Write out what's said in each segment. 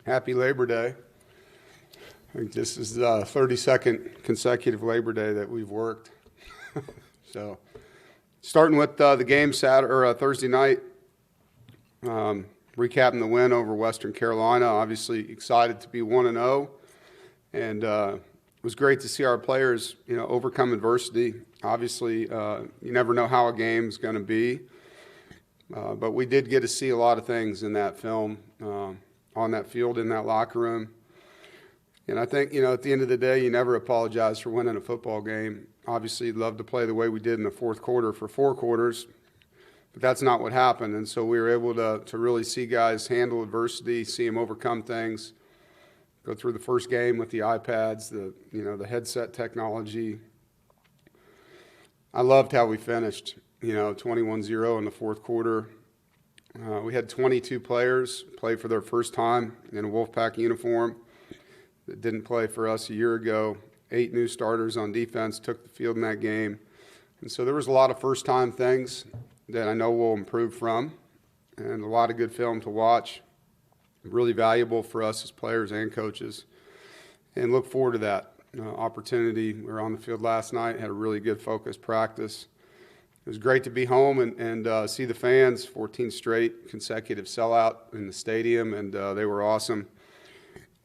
Happy Labor Day. I think this is the 32nd consecutive Labor Day that we've worked. So, starting with the game Thursday night, recapping the win over Western Carolina. Obviously excited to be 1-0, and it was great to see our players, overcome adversity. Obviously, you never know how a game's going to be, but we did get to see a lot of things in that film, on that field, in that locker room. And I think, at the end of the day, you never apologize for winning a football game. Obviously, you'd love to play the way we did in the fourth quarter for 4 quarters, but that's not what happened. And so we were able to really see guys handle adversity, see them overcome things, go through the first game with the iPads, the headset technology. I loved how we finished, 21-0 in the fourth quarter. We had 22 players play for their first time in a Wolfpack uniform that didn't play for us a year ago. 8 new starters on defense took the field in that game. And so there was a lot of first-time things that I know we'll improve from, and a lot of good film to watch. Really valuable for us as players and coaches. And look forward to that opportunity. We were on the field last night, had a really good focused practice. It was great to be home and see the fans, 14 straight consecutive sellout in the stadium, and they were awesome.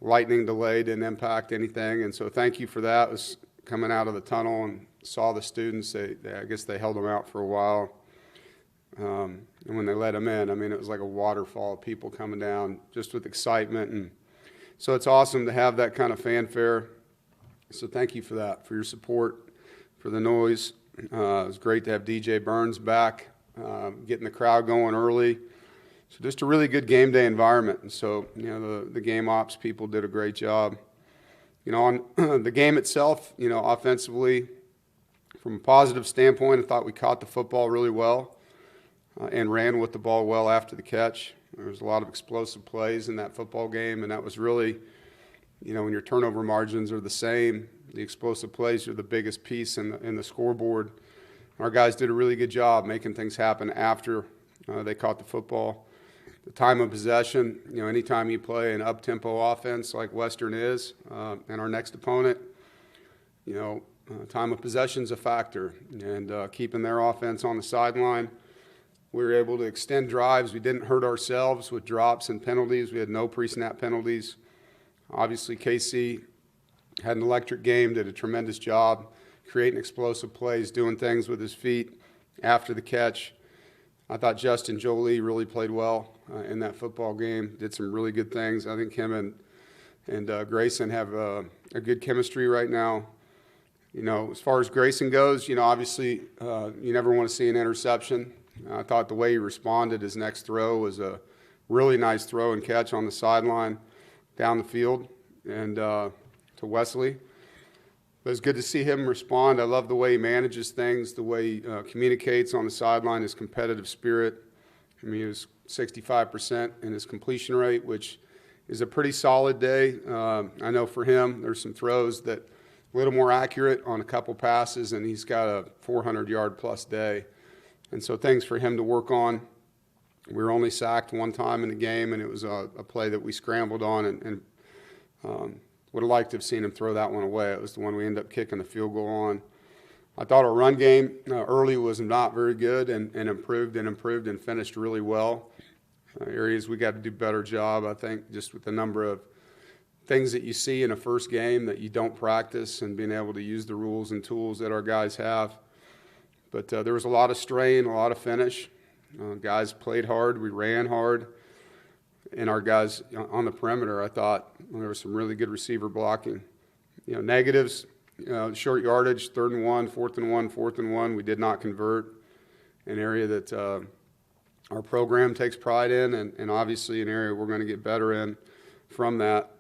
Lightning delay didn't impact anything, and so thank you for that. I was coming out of the tunnel and saw the students. I guess they held them out for a while. And when they let them in, it was like a waterfall of people coming down just with excitement. And so it's awesome to have that kind of fanfare. So thank you for that, for your support, for the noise. It was great to have DJ Burns back, getting the crowd going early. So just a really good game day environment. And so, the game ops people did a great job. On the game itself, offensively, from a positive standpoint, I thought we caught the football really well and ran with the ball well after the catch. There was a lot of explosive plays in that football game, and that was really, when your turnover margins are the same, the explosive plays are the biggest piece in the scoreboard. Our guys did a really good job making things happen after they caught the football. The time of possession, anytime you play an up-tempo offense like Western is, and our next opponent, time of possession is a factor. And keeping their offense on the sideline, we were able to extend drives. We didn't hurt ourselves with drops and penalties. We had no pre-snap penalties. Obviously, KC had an electric game, did a tremendous job creating explosive plays, doing things with his feet after the catch. I thought Justin Jolie really played well in that football game, did some really good things. I think him and Grayson have a good chemistry right now. As far as Grayson goes, obviously you never want to see an interception. I thought the way he responded, his next throw was a really nice throw and catch on the sideline down the field and to Wesley. But it's good to see him respond. I love the way he manages things, the way he communicates on the sideline, his competitive spirit. He was 65% in his completion rate, which is a pretty solid day. I know for him, there's some throws that a little more accurate on a couple passes, and he's got a 400-yard-plus day. And so things for him to work on. We were only sacked one time in the game, and it was a play that we scrambled on and would have liked to have seen him throw that one away. It was the one we ended up kicking the field goal on. I thought our run game early was not very good and improved and finished really well. Areas we got to do a better job, I think, just with the number of things that you see in a first game that you don't practice and being able to use the rules and tools that our guys have. But there was a lot of strain, a lot of finish. Guys played hard. We ran hard. And our guys on the perimeter, I thought there was some really good receiver blocking. Negatives, short yardage, 3rd and 1, 4th and 1, 4th and 1. We did not convert, an area that our program takes pride in, and obviously an area we're going to get better in from that.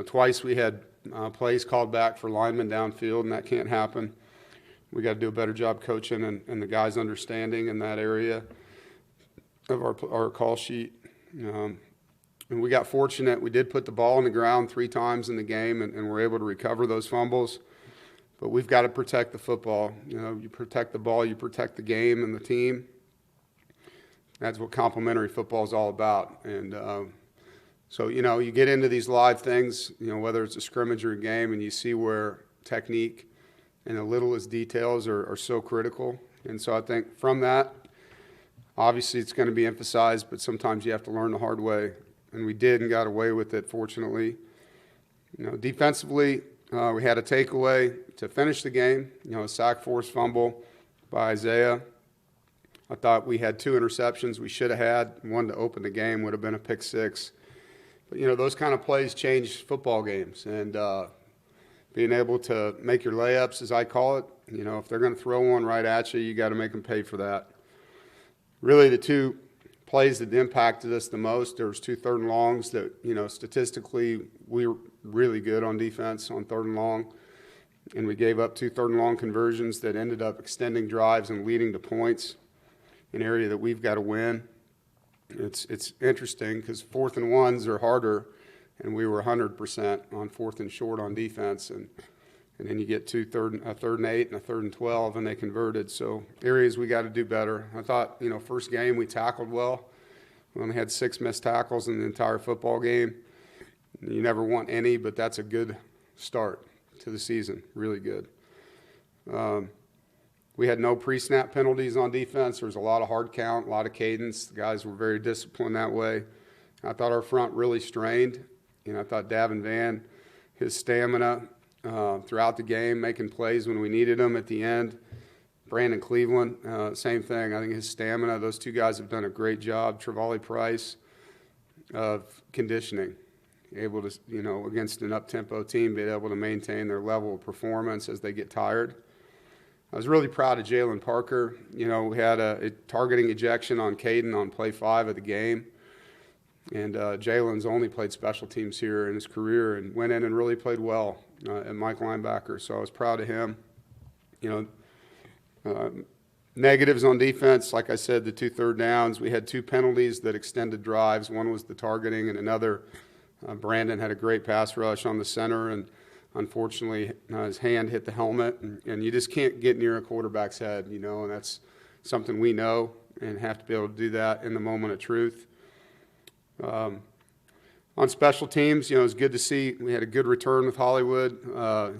Twice we had plays called back for linemen downfield, and that can't happen. We got to do a better job coaching and the guys understanding in that area of our call sheet. And we got fortunate. We did put the ball on the ground 3 times in the game, and we're able to recover those fumbles. But we've got to protect the football. You protect the ball, you protect the game and the team. That's what complementary football is all about. And So, you get into these live things, whether it's a scrimmage or a game, and you see where technique and the littlest details are so critical. And so I think from that, obviously it's going to be emphasized, but sometimes you have to learn the hard way. And we did and got away with it, fortunately. Defensively, we had a takeaway to finish the game, a sack force fumble by Isaiah. I thought we had 2 interceptions we should have had. One to open the game would have been a pick 6. But, those kind of plays change football games. And being able to make your layups, as I call it, if they're going to throw one right at you, you got to make them pay for that. Really, the 2 plays that impacted us the most, there was 2 third and longs that, statistically we were really good on defense on third and long. And we gave up 2 third and long conversions that ended up extending drives and leading to points, an area that we've got to win. It's interesting because 4th and 1s are harder, and we were 100% on 4th and short on defense. And then you get a 3rd and 8 and a 3rd and 12, and they converted. So areas we got to do better. I thought, first game we tackled well. We only had 6 missed tackles in the entire football game. You never want any, but that's a good start to the season, really good. We had no pre-snap penalties on defense. There was a lot of hard count, a lot of cadence. The guys were very disciplined that way. I thought our front really strained. I thought Davin Van, his stamina throughout the game, making plays when we needed him at the end. Brandon Cleveland, same thing. I think his stamina, those 2 guys have done a great job. Trevally Price of conditioning, able to, against an up-tempo team, be able to maintain their level of performance as they get tired. I was really proud of Jalen Parker. We had a targeting ejection on Caden on play 5 of the game. And Jalen's only played special teams here in his career and went in and really played well at Mike linebacker. So I was proud of him. Negatives on defense, like I said, the 2 third downs. We had 2 penalties that extended drives. One was the targeting, and another, Brandon had a great pass rush on the center, and unfortunately his hand hit the helmet. And you just can't get near a quarterback's head, and that's something we know and have to be able to do that in the moment of truth. On special teams, it was good to see. We had a good return with Hollywood.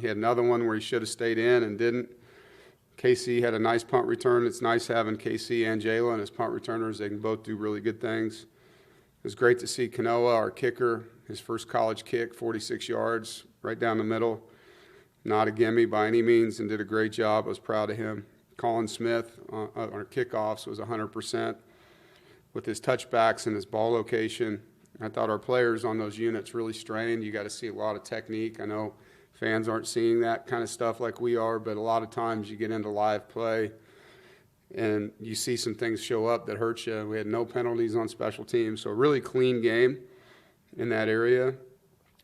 He had another one where he should have stayed in and didn't. KC had a nice punt return. It's nice having KC and Jalen as punt returners. They can both do really good things. It was great to see Kanoa, our kicker, his first college kick, 46 yards, right down the middle. Not a gimme by any means, and did a great job. I was proud of him. Colin Smith on our kickoffs was 100% with his touchbacks and his ball location. I thought our players on those units really strained. You got to see a lot of technique. I know fans aren't seeing that kind of stuff like we are, but a lot of times you get into live play and you see some things show up that hurt you. We had no penalties on special teams, so a really clean game in that area.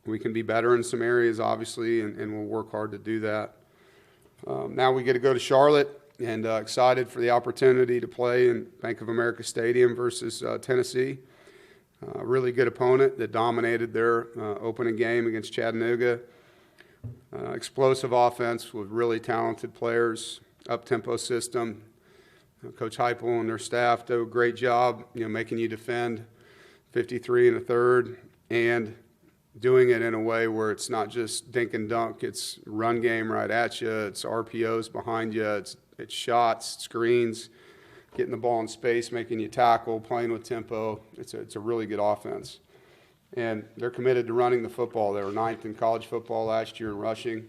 We can be better in some areas, obviously, and we'll work hard to do that. Now we get to go to Charlotte, and excited for the opportunity to play in Bank of America Stadium versus Tennessee. Really good opponent that dominated their opening game against Chattanooga. Explosive offense with really talented players, up-tempo system. Coach Heupel and their staff do a great job, making you defend 53 and a third and doing it in a way where it's not just dink and dunk. It's run game right at you. It's RPOs behind you. It's shots, screens, getting the ball in space, making you tackle, playing with tempo. It's a really good offense. And they're committed to running the football. They were 9th in college football last year in rushing.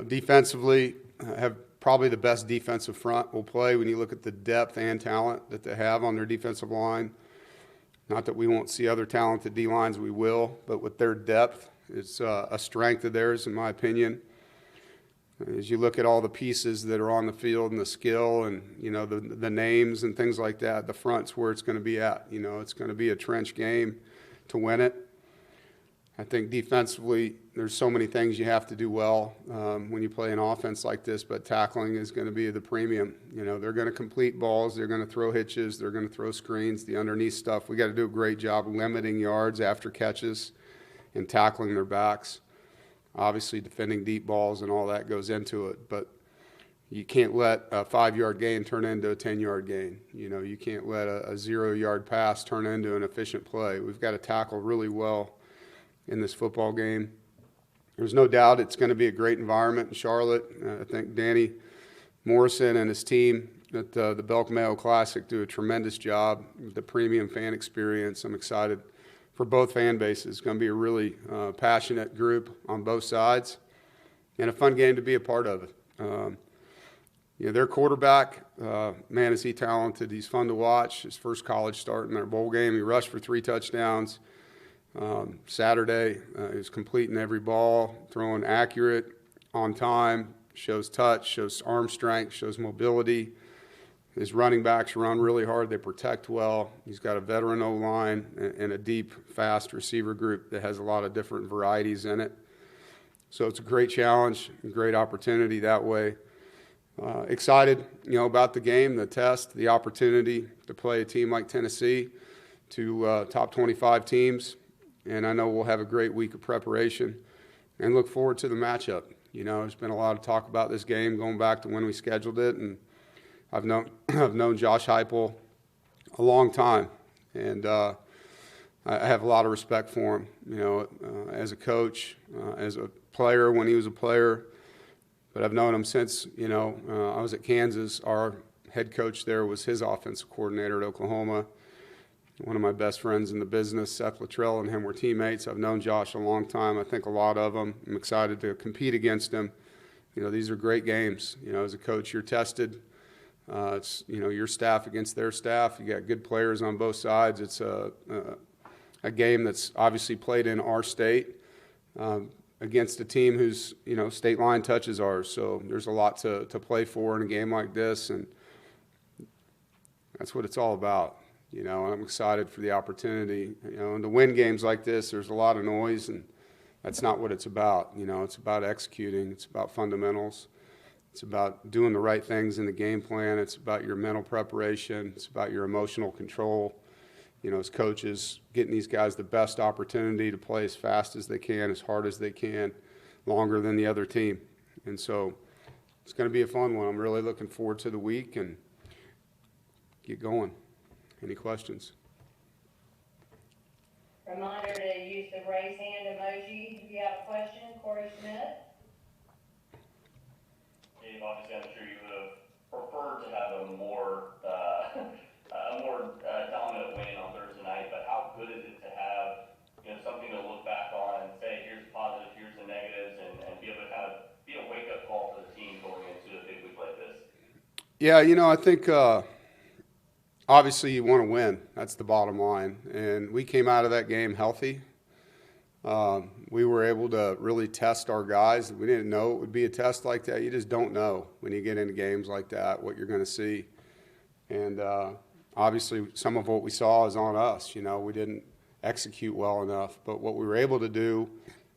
Defensively, have probably the best defensive front will play when you look at the depth and talent that they have on their defensive line. Not that we won't see other talented D-lines, we will, but with their depth, it's a strength of theirs, in my opinion. As you look at all the pieces that are on the field and the skill and, the names and things like that, the front's where it's going to be at. It's going to be a trench game to win it. I think defensively, there's so many things you have to do well when you play an offense like this, but tackling is going to be the premium. They're going to complete balls, they're going to throw hitches, they're going to throw screens, the underneath stuff. We got to do a great job limiting yards after catches and tackling their backs. Obviously, defending deep balls and all that goes into it. But, You can't let a 5-yard gain turn into a 10-yard gain. You can't let a 0-yard pass turn into an efficient play. We've got to tackle really well in this football game. There's no doubt it's going to be a great environment in Charlotte. I think Danny Morrison and his team at the Belk Mayo Classic do a tremendous job with the premium fan experience. I'm excited for both fan bases. It's going to be a really passionate group on both sides and a fun game to be a part of. Their quarterback, man, is he talented. He's fun to watch. His first college start in their bowl game, he rushed for 3 touchdowns. Saturday, he was completing every ball, throwing accurate, on time, shows touch, shows arm strength, shows mobility. His running backs run really hard. They protect well. He's got a veteran O-line and a deep, fast receiver group that has a lot of different varieties in it. So it's a great challenge, a great opportunity that way. Excited, about the game, the test, the opportunity to play a team like Tennessee, to top 25 teams. And I know we'll have a great week of preparation and look forward to the matchup. There's been a lot of talk about this game going back to when we scheduled it, and I've known Josh Heupel a long time, and I have a lot of respect for him, as a coach, as a player when he was a player. But I've known him since, I was at Kansas. Our head coach there was his offensive coordinator at Oklahoma. One of my best friends in the business, Sept, and him were teammates. I've known Josh a long time. I think a lot of them. I'm excited to compete against him. These are great games. As a coach, you're tested. It's, your staff against their staff. You got good players on both sides. It's a game that's obviously played in our state against a team whose, state line touches ours. So there's a lot to play for in a game like this, and that's what it's all about. I'm excited for the opportunity. And to win games like this, there's a lot of noise, and that's not what it's about. It's about executing. It's about fundamentals. It's about doing the right things in the game plan. It's about your mental preparation. It's about your emotional control. As coaches, getting these guys the best opportunity to play as fast as they can, as hard as they can, longer than the other team. And so it's going to be a fun one. I'm really looking forward to the week and get going. Any questions? Reminder to use the raise hand emoji if you have a question. Corey Smith. Dave, obviously, I'm sure you would have preferred to have a more dominant win on Thursday night. But how good is it to have something to look back on and say, here's the positives, here's the negatives, and be able to kind of be a wake-up call for the team going into a big week like this? Yeah, I think. Obviously, you want to win. That's the bottom line. And we came out of that game healthy. We were able to really test our guys. We didn't know it would be a test like that. You just don't know when you get into games like that what you're going to see. And obviously, some of what we saw is on us. We didn't execute well enough. But what we were able to do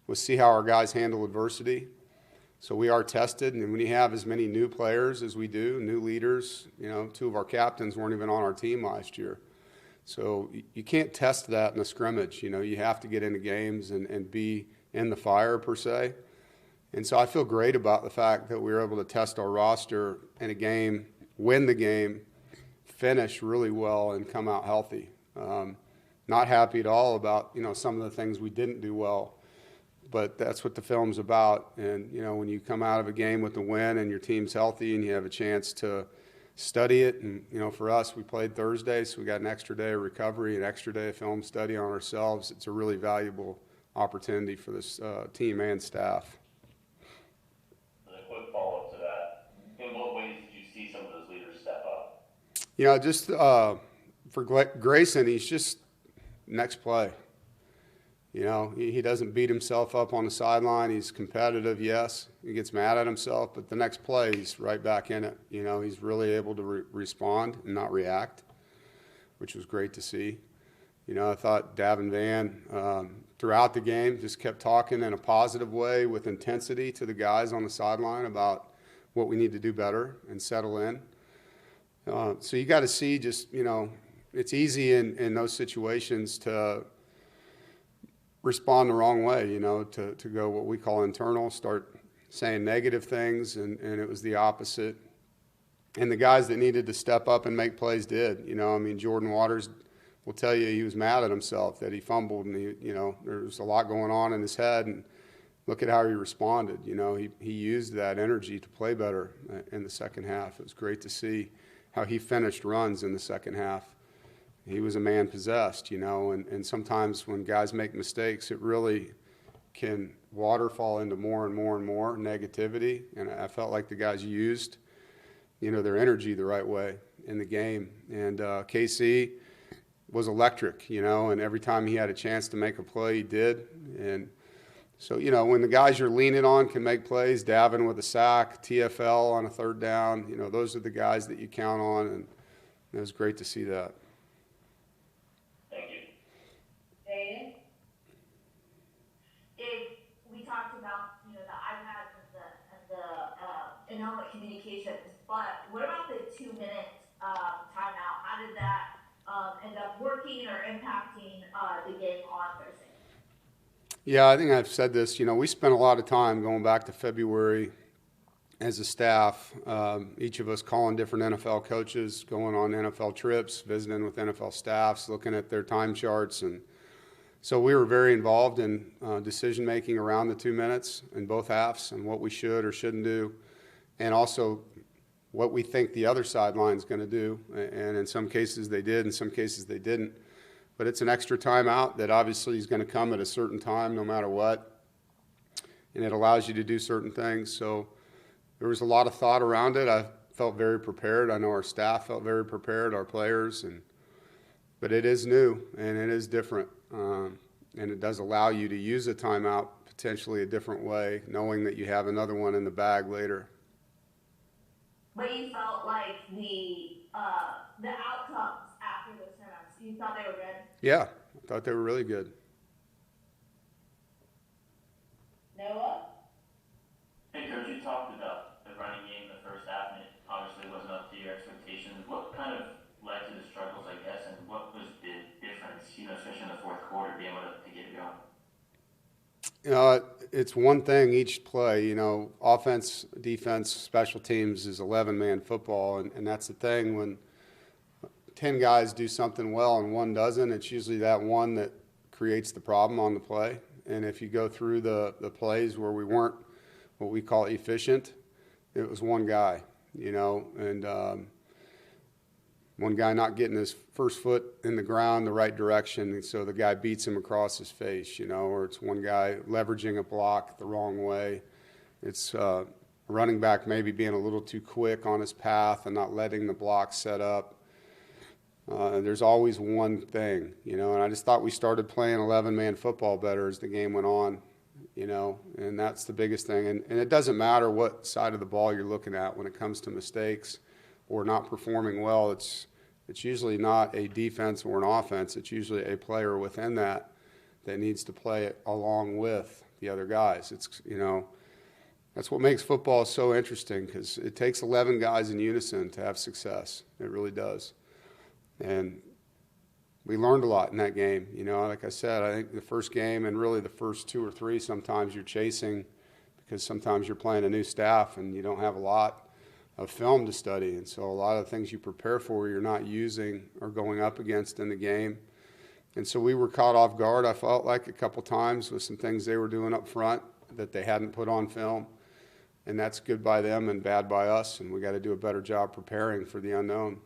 was see how our guys handle adversity. So we are tested, and when you have as many new players as we do, new leaders, 2 of our captains weren't even on our team last year. So you can't test that in a scrimmage. You have to get into games and be in the fire, per se. And so I feel great about the fact that we were able to test our roster in a game, win the game, finish really well, and come out healthy. Not happy at all about, some of the things we didn't do well. But that's what the film's about. And, when you come out of a game with a win and your team's healthy and you have a chance to study it. And, for us, we played Thursday, so we got an extra day of recovery, an extra day of film study on ourselves. It's a really valuable opportunity for this team and staff. As a quick follow-up to that, in what ways did you see some of those leaders step up? Just for Grayson, he's just next play. He doesn't beat himself up on the sideline. He's competitive, yes. He gets mad at himself, but the next play, he's right back in it. He's really able to respond and not react, which was great to see. I thought Davin Van, throughout the game, just kept talking in a positive way with intensity to the guys on the sideline about what we need to do better and settle in. So you got to see just, it's easy in those situations to respond the wrong way, to go what we call internal, start saying negative things, and it was the opposite. And the guys that needed to step up and make plays did. I mean, Jordan Waters will tell you he was mad at himself that he fumbled, and there was a lot going on in his head, and look at how he responded. He used that energy to play better in the second half. It was great to see how he finished runs in the second half. He was a man possessed, and sometimes when guys make mistakes, it really can waterfall into more and more and more negativity. And I felt like the guys used, their energy the right way in the game. And KC was electric, and every time he had a chance to make a play, he did. And so, when the guys you're leaning on can make plays, Davin with a sack, TFL on a third down, those are the guys that you count on, and it was great to see that. Thank you. Jaden? If we talked about, the iPads and the enormous communications, but what about the 2-minute timeout? How did that end up working or impacting the game on Thursday? Yeah, I think I've said this. We spent a lot of time going back to February as a staff, each of us calling different NFL coaches, going on NFL trips, visiting with NFL staffs, looking at their time charts. And so we were very involved in decision-making around the 2 minutes in both halves and what we should or shouldn't do, and also what we think the other sideline is going to do. And in some cases they did, in some cases they didn't. But it's an extra timeout that obviously is going to come at a certain time no matter what, and it allows you to do certain things. So there was a lot of thought around it. I felt very prepared. I know our staff felt very prepared, our players, but it is new and it is different, and it does allow you to use a timeout potentially a different way, knowing that you have another one in the bag later. But you felt like the outcomes after those timeouts, you thought they were good? Yeah, I thought they were really good. Noah? Hey, Coach, you talked about the running game in the first half, and it obviously wasn't up to your expectations. What kind of led to the struggles, I guess, and what was the difference, especially in the fourth quarter, being able to get it going? It's one thing each play. Offense, defense, special teams is 11-man football, and that's the thing. When 10 guys do something well and one doesn't, it's usually that one that creates the problem on the play. And if you go through the plays where we weren't what we call efficient, it was one guy, and one guy not getting his first foot in the ground the right direction, and so the guy beats him across his face, or it's one guy leveraging a block the wrong way. It's a running back maybe being a little too quick on his path and not letting the block set up. There's always one thing, and I just thought we started playing 11-man football better as the game went on, and that's the biggest thing. And it doesn't matter what side of the ball you're looking at when it comes to mistakes or not performing well. It's usually not a defense or an offense. It's usually a player within that needs to play it along with the other guys. That's what makes football so interesting, because it takes 11 guys in unison to have success. It really does. And we learned a lot in that game. Like I said, I think the first game and really the first 2 or 3, sometimes you're chasing because sometimes you're playing a new staff and you don't have a lot of film to study. And so a lot of the things you prepare for you're not using or going up against in the game. And so we were caught off guard, I felt like, a couple times with some things they were doing up front that they hadn't put on film. And that's good by them and bad by us, and we got to do a better job preparing for the unknown.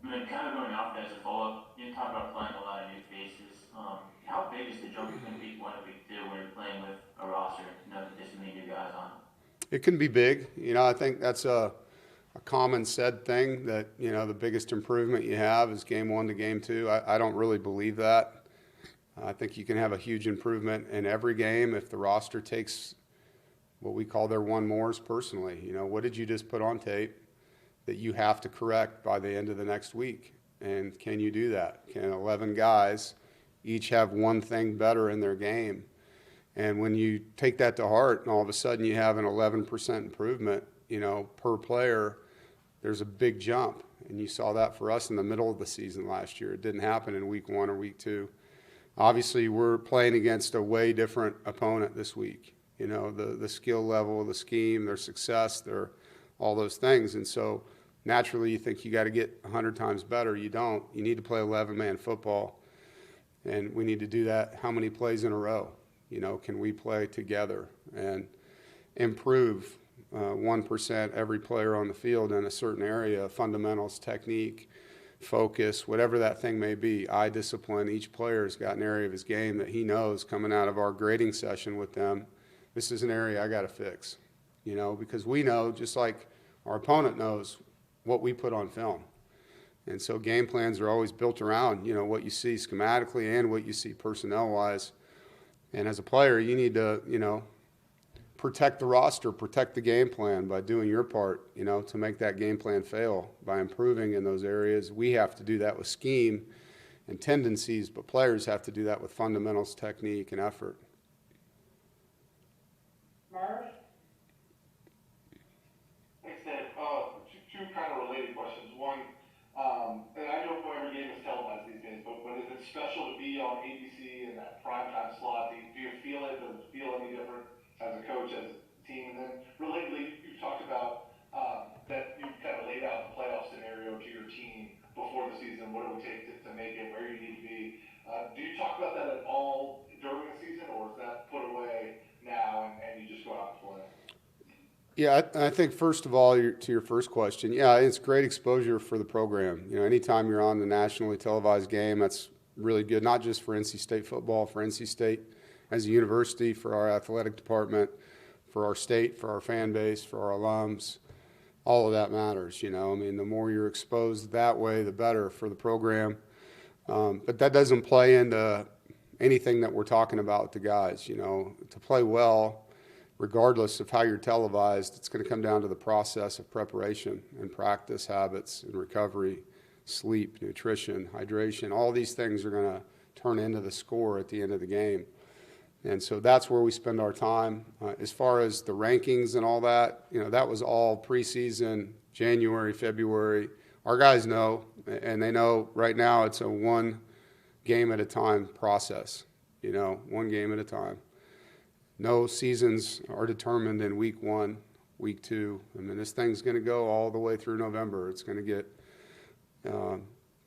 And then kind of going off as a follow-up, you talk about playing a lot of new faces. How big is the jump between week 1 and week 2 when you're playing with a roster, with this many new guys on? It can be big. I think that's a common said thing that, the biggest improvement you have is game 1 to game 2. I don't really believe that. I think you can have a huge improvement in every game if the roster takes what we call their one mores personally. What did you just put on tape that you have to correct by the end of the next week? And can you do that? Can 11 guys each have one thing better in their game? And when you take that to heart and all of a sudden you have an 11% improvement, per player, there's a big jump. And you saw that for us in the middle of the season last year. It didn't happen in week 1 or week 2. Obviously, we're playing against a way different opponent this week. you know, the skill level, the scheme, their success, their all those things. And so naturally you think you got to get 100 times better. You don't. You need to play 11-man football, and we need to do that how many plays in a row? You know, can we play together and improve 1% every player on the field in a certain area, fundamentals, technique, focus, whatever that thing may be, eye discipline. Each player has got an area of his game that he knows coming out of our grading session with them, this is an area I got to fix, you know, because we know, just like our opponent knows, what we put on film. And so game plans are always built around, you know, what you see schematically and what you see personnel-wise. And as a player, you need to, you know, protect the roster, protect the game plan by doing your part, you know, to make that game plan fail, by improving in those areas. We have to do that with scheme and tendencies, but players have to do that with fundamentals, technique, and effort. Murph? Thanks, Dave. Two kind of related questions. One, and I know every game is televised these days, but is it special to be on ABC in that primetime slot? Do you feel it? Does it feel any different as a coach, as a team? And then relatedly, you talked about that you kind of laid out the playoff scenario to your team before the season. What it would take to make it where you need to be. Do you talk about that at all during the season, or is that put away now and you just go out and play? Yeah, I think first of all, to your first question, yeah, it's great exposure for the program. You know, anytime you're on the nationally televised game, that's really good, not just for NC State football, for NC State as a university, for our athletic department, for our state, for our fan base, for our alums. All of that matters, you know. I mean, the more you're exposed that way, the better for the program. But that doesn't play into anything that we're talking about with the guys, you know. To play well, regardless of how you're televised, it's going to come down to the process of preparation and practice habits and recovery, sleep, nutrition, hydration. All these things are going to turn into the score at the end of the game. And so that's where we spend our time. As far as the rankings and all that, you know, that was all preseason, January, February. Our guys know, and they know right now it's a one game at a time process, you know, one game at a time. No seasons are determined in week 1, week 2. I mean, this thing's going to go all the way through November. It's going to get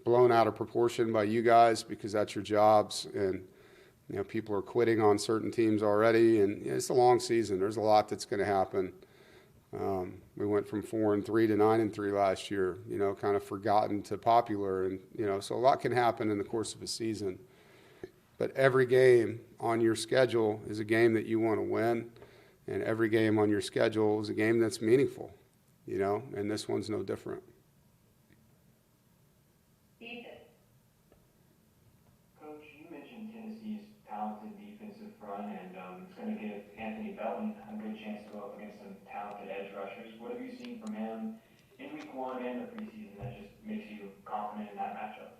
blown out of proportion by you guys because that's your jobs. And, you know, people are quitting on certain teams already. And it's a long season. There's a lot that's going to happen. We went from 4-3 to 9-3 last year, you know, kind of forgotten to popular. And, you know, so a lot can happen in the course of a season. But every game on your schedule is a game that you want to win, and every game on your schedule is a game that's meaningful, you know, and this one's no different. Ethan? Coach, you mentioned Tennessee's talented defensive front, and it's going to give Anthony Belton a good chance to go up against some talented edge rushers. What have you seen from him in week 1 and the preseason that just makes you confident in that matchup?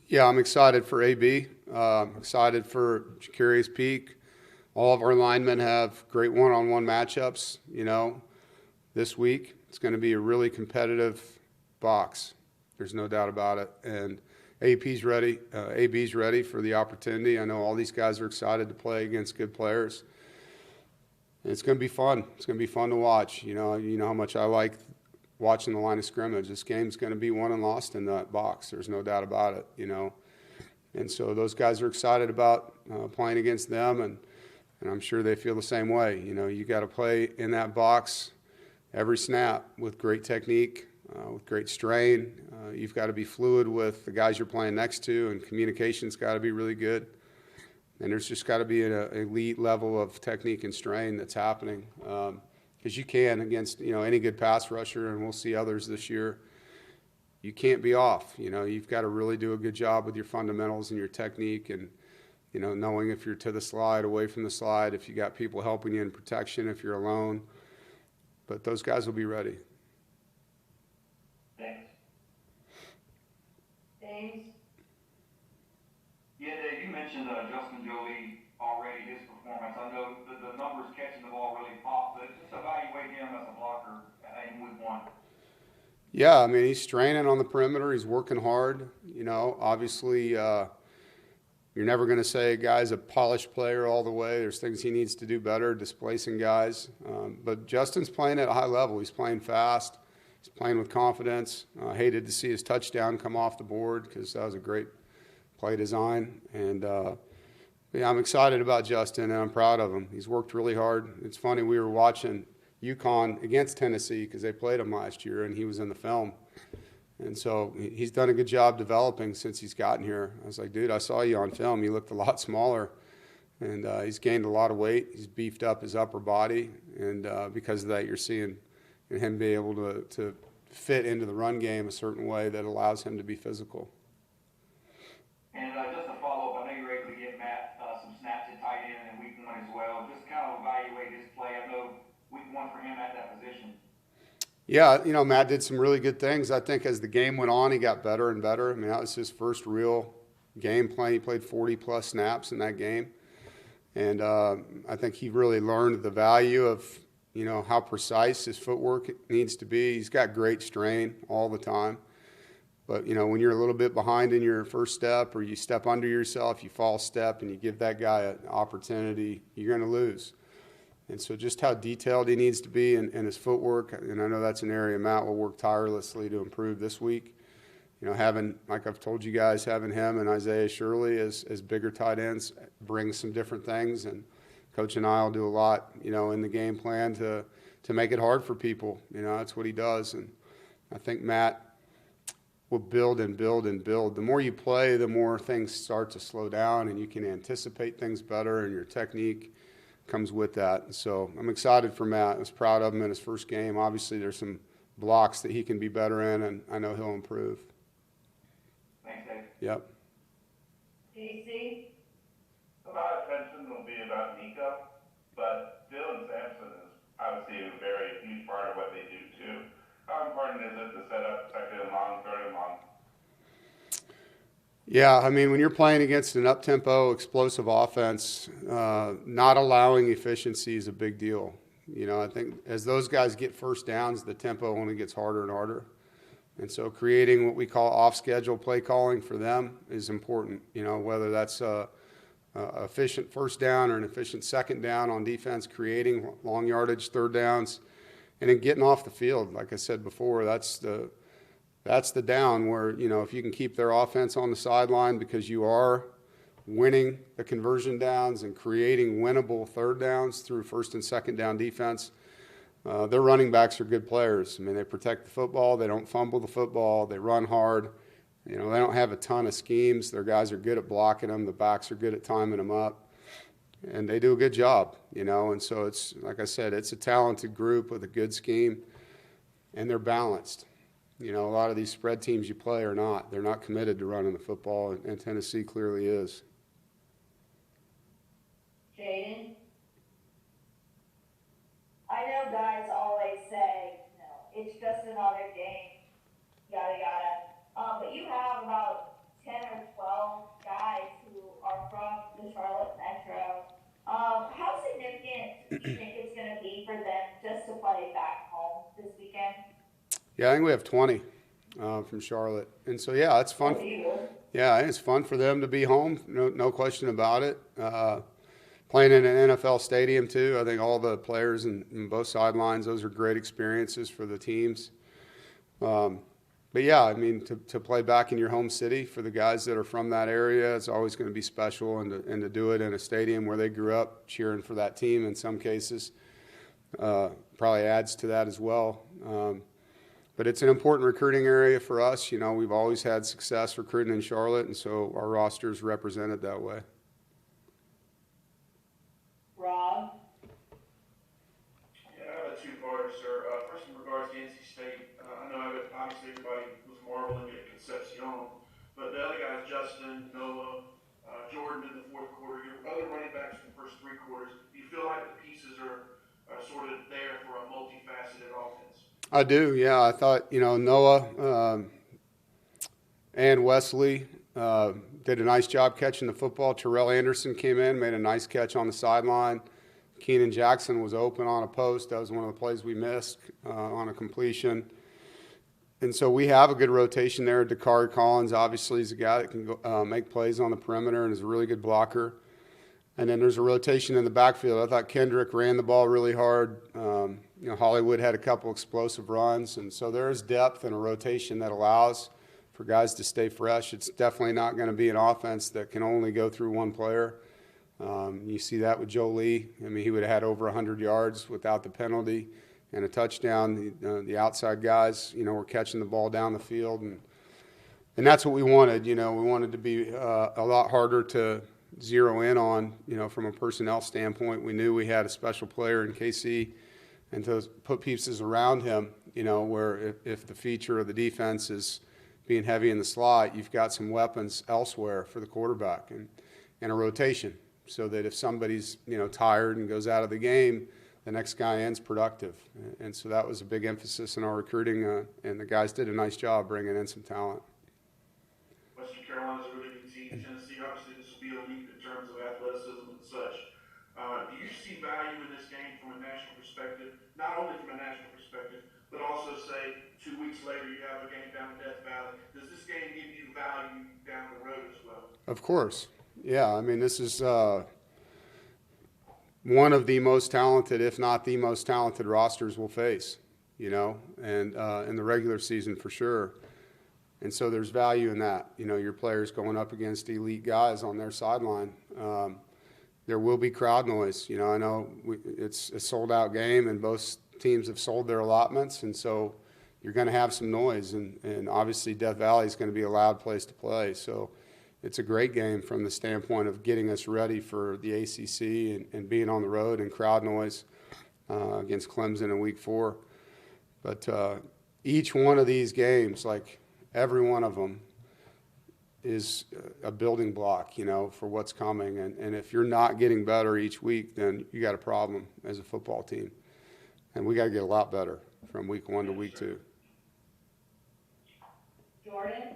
Yeah, I'm excited for AB. Excited for Jacarius Peak. All of our linemen have great one-on-one matchups, you know, this week. It's going to be a really competitive box. There's no doubt about it. And AB's ready for the opportunity. I know all these guys are excited to play against good players. And it's going to be fun. It's going to be fun to watch. You know how much I like watching the line of scrimmage. This game's going to be won and lost in that box. There's no doubt about it, you know. And so those guys are excited about playing against them, and I'm sure they feel the same way. You know, you got to play in that box every snap with great technique, with great strain. You've got to be fluid with the guys you're playing next to, and communication's got to be really good. And there's just got to be an elite level of technique and strain that's happening. Because you can against, you know, any good pass rusher, and we'll see others this year. You can't be off. You know, you've got to really do a good job with your fundamentals and your technique, and, you know, knowing if you're to the slide, away from the slide, if you got people helping you in protection, if you're alone. But those guys will be ready. Thanks. James? Yeah, Dave, you mentioned Justin Jolie already, his performance. I know the numbers catching the ball really pop, but just evaluate him as a blocker in week 1. Yeah, I mean, he's straining on the perimeter. He's working hard. You know, obviously You're never going to say a guy's a polished player all the way. There's things he needs to do better, displacing guys. But Justin's playing at a high level. He's playing fast. He's playing with confidence. Hated to see his touchdown come off the board because that was a great play design. And, yeah, I'm excited about Justin, and I'm proud of him. He's worked really hard. It's funny, we were watching UConn against Tennessee because they played him last year, and he was in the film. And so he's done a good job developing since he's gotten here. I was like, dude, I saw you on film. You looked a lot smaller. And he's gained a lot of weight. He's beefed up his upper body. And because of that, you're seeing him be able to fit into the run game a certain way that allows him to be physical. And just a follow-up, I know you were able to get Matt some snaps at tight end in week 1 as well. Just kind of evaluate his play. I know week 1 for him at that position. Yeah, Matt did some really good things. I think as the game went on, he got better and better. I mean, that was his first real game playing. He played 40-plus snaps in that game. And I think he really learned the value of, how precise his footwork needs to be. He's got great strain all the time. But, when you're a little bit behind in your first step or you step under yourself, you false step, and you give that guy an opportunity, you're going to lose. And so just how detailed he needs to be in his footwork, and I know that's an area Matt will work tirelessly to improve this week. Having, like I've told you guys, having him and Isaiah Shirley as bigger tight ends brings some different things, and Coach and I will do a lot, in the game plan to make it hard for people. That's what he does, and I think Matt will build and build and build. The more you play, the more things start to slow down, and you can anticipate things better, and your technique comes with that. And so I'm excited for Matt. I was proud of him in his first game. Obviously, there's some blocks that he can be better in, and I know he'll improve. Thanks, Dave. Yep. DC? My attention will be about Nico, but Dylan Sampson is obviously a very huge part of what they do too. How important is it to set up second and long, third and long? Yeah, I mean, when you're playing against an up-tempo, explosive offense, not allowing efficiency is a big deal. I think as those guys get first downs, the tempo only gets harder and harder. And so creating what we call off-schedule play calling for them is important, whether that's a efficient first down or an efficient second down on defense, creating long yardage third downs, and then getting off the field. Like I said before, that's the down where, if you can keep their offense on the sideline because you are winning the conversion downs and creating winnable third downs through first and second down defense, their running backs are good players. I mean, they protect the football. They don't fumble the football. They run hard. They don't have a ton of schemes. Their guys are good at blocking them. The backs are good at timing them up. And they do a good job, And so it's, like I said, it's a talented group with a good scheme, and they're balanced. A lot of these spread teams you play are not. They're not committed to running the football, and Tennessee clearly is. Jaden? I know guys always say, it's just another game, yada yada. But you have about 10 or 12 guys who are from the Charlotte Metro. How significant do you think it's going to be for them just to play back home this weekend? Yeah, I think we have 20 from Charlotte. And so, yeah, it's fun. Yeah, it's fun for them to be home, no question about it. Playing in an NFL stadium, too. I think all the players in both sidelines, those are great experiences for the teams. But, yeah, I mean, to play back in your home city for the guys that are from that area, it's always going to be special. And to do it in a stadium where they grew up cheering for that team in some cases probably adds to that as well. But it's an important recruiting area for us. We've always had success recruiting in Charlotte, and so our roster is represented that way. Rob? Yeah, I have a two-parter, sir. First, in regards to NC State, I know obviously everybody was marveling at Concepcion, but the other guys, Justin, Noah, Jordan in the fourth quarter, your other running backs in the first three quarters, do you feel like the pieces are sort of there for a multifaceted offense? I do, yeah. I thought, Noah and Wesley did a nice job catching the football. Terrell Anderson came in, made a nice catch on the sideline. Keenan Jackson was open on a post. That was one of the plays we missed on a completion. And so we have a good rotation there. Dakari Collins obviously is a guy that can go, make plays on the perimeter and is a really good blocker. And then there's a rotation in the backfield. I thought Kendrick ran the ball really hard. Hollywood had a couple explosive runs. And so there is depth and a rotation that allows for guys to stay fresh. It's definitely not going to be an offense that can only go through one player. You see that with Joe Lee. I mean, he would have had over 100 yards without the penalty and a touchdown. The outside guys, were catching the ball down the field. And that's what we wanted. We wanted to be a lot harder to zero in on, from a personnel standpoint. We knew we had a special player in KC, and to put pieces around him, where if the feature of the defense is being heavy in the slot, you've got some weapons elsewhere for the quarterback and a rotation so that if somebody's, tired and goes out of the game, the next guy ends productive. And so that was a big emphasis in our recruiting, and the guys did a nice job bringing in some talent. Western Carolina's a really good team. Tennessee, obviously, this will be elite in terms of athleticism and such. Do you see value in this game from a national perspective, not only from a national perspective, but also say 2 weeks later you have a game down in Death Valley? Does this game give you value down the road as well? Of course. Yeah, I mean, this is one of the most talented, if not the most talented rosters we'll face, and in the regular season for sure. And so there's value in that. Your players going up against elite guys on their sideline. There will be crowd noise. I know it's a sold-out game, and both teams have sold their allotments, and so you're going to have some noise. And obviously Death Valley is going to be a loud place to play. So it's a great game from the standpoint of getting us ready for the ACC and being on the road and crowd noise against Clemson in Week 4. But each one of these games, like every one of them, is a building block, for what's coming. And if you're not getting better each week, then you got a problem as a football team. And we got to get a lot better from Week 1 to Week 2. Jordan?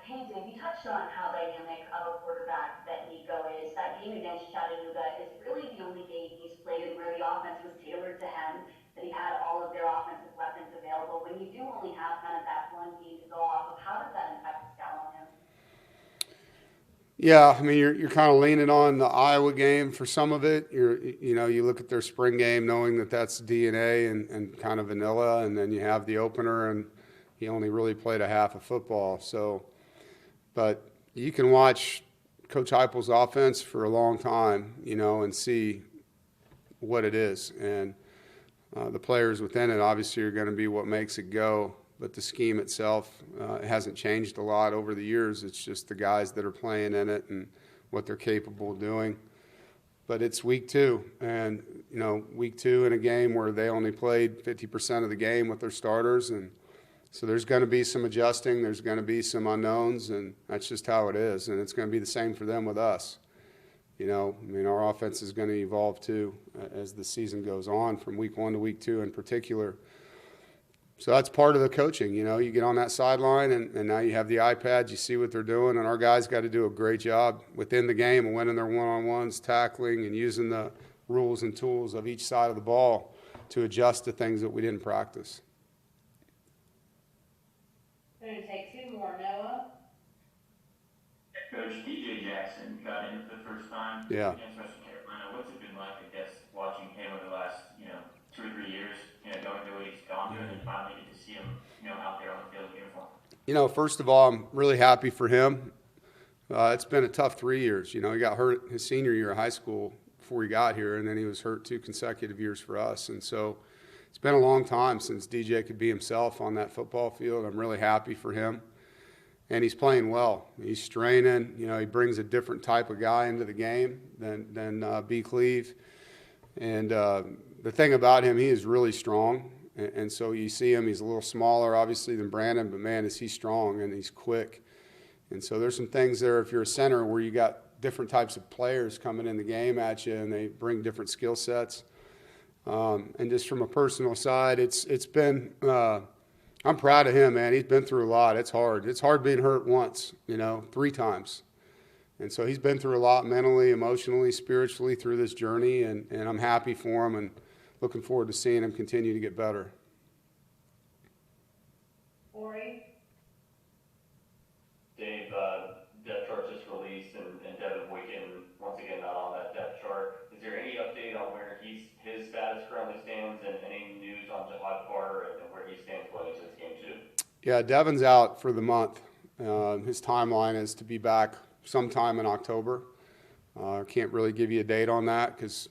Hey, Dave, you touched on how dynamic of a quarterback that Nico is. That game against Chattanooga is really the only game he's played where the offense was tailored to him, that he had all of their offensive weapons available. When you do only have kind of that one game to go off of, how does that impact the scout on him? Yeah, I mean, you're kind of leaning on the Iowa game for some of it. You look at their spring game knowing that that's DNA and kind of vanilla, and then you have the opener, and he only really played a half of football. So, but you can watch Coach Heupel's offense for a long time, and see what it is. And the players within it obviously are going to be what makes it go. But the scheme itself hasn't changed a lot over the years. It's just the guys that are playing in it and what they're capable of doing. But it's Week 2, and Week 2 in a game where they only played 50% of the game with their starters, and so there's going to be some adjusting. There's going to be some unknowns, and that's just how it is. And it's going to be the same for them with us. Our offense is going to evolve too as the season goes on, from Week 1 to Week 2 in particular. So that's part of the coaching. You get on that sideline, and now you have the iPads. You see what they're doing, and our guys got to do a great job within the game of winning their one-on-ones, tackling, and using the rules and tools of each side of the ball to adjust to things that we didn't practice. Going to take 2 more. Noah? Coach, DJ Jackson got in for the first time Yeah. against Western Carolina. What's it been like, I guess, watching him over the last, 2 or 3 years, going through what he's gone through, and then finally get to see him, out there on the field in uniform? First of all, I'm really happy for him. It's been a tough 3 years. He got hurt his senior year of high school before he got here, and then he was hurt 2 consecutive years for us. And so it's been a long time since DJ could be himself on that football field. I'm really happy for him. And he's playing well. He's straining. He brings a different type of guy into the game than B. Cleve. And the thing about him, he is really strong. And so you see him, he's a little smaller, obviously, than Brandon, but, man, is he strong and he's quick. And so there's some things there, if you're a center, where you got different types of players coming in the game at you, and they bring different skill sets. And just from a personal side, it's been I'm proud of him, man. He's been through a lot. It's hard. It's hard being hurt once, 3 times. And so he's been through a lot mentally, emotionally, spiritually through this journey, and I'm happy for him and looking forward to seeing him continue to get better. his status currently stands, and any news on Jihad Carter and where he stands going into this game too? Yeah, Devin's out for the month. His timeline is to be back sometime in October. Can't really give you a date on that because,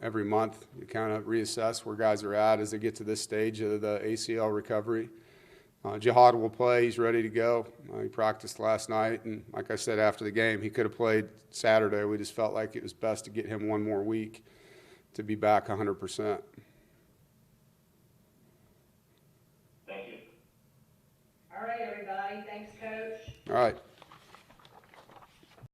every month you kind of reassess where guys are at as they get to this stage of the ACL recovery. Jihad will play. He's ready to go. He practiced last night, and like I said after the game, he could have played Saturday. We just felt like it was best to get him one more week to be back 100%. Thank you. All right, everybody. Thanks, Coach. All right.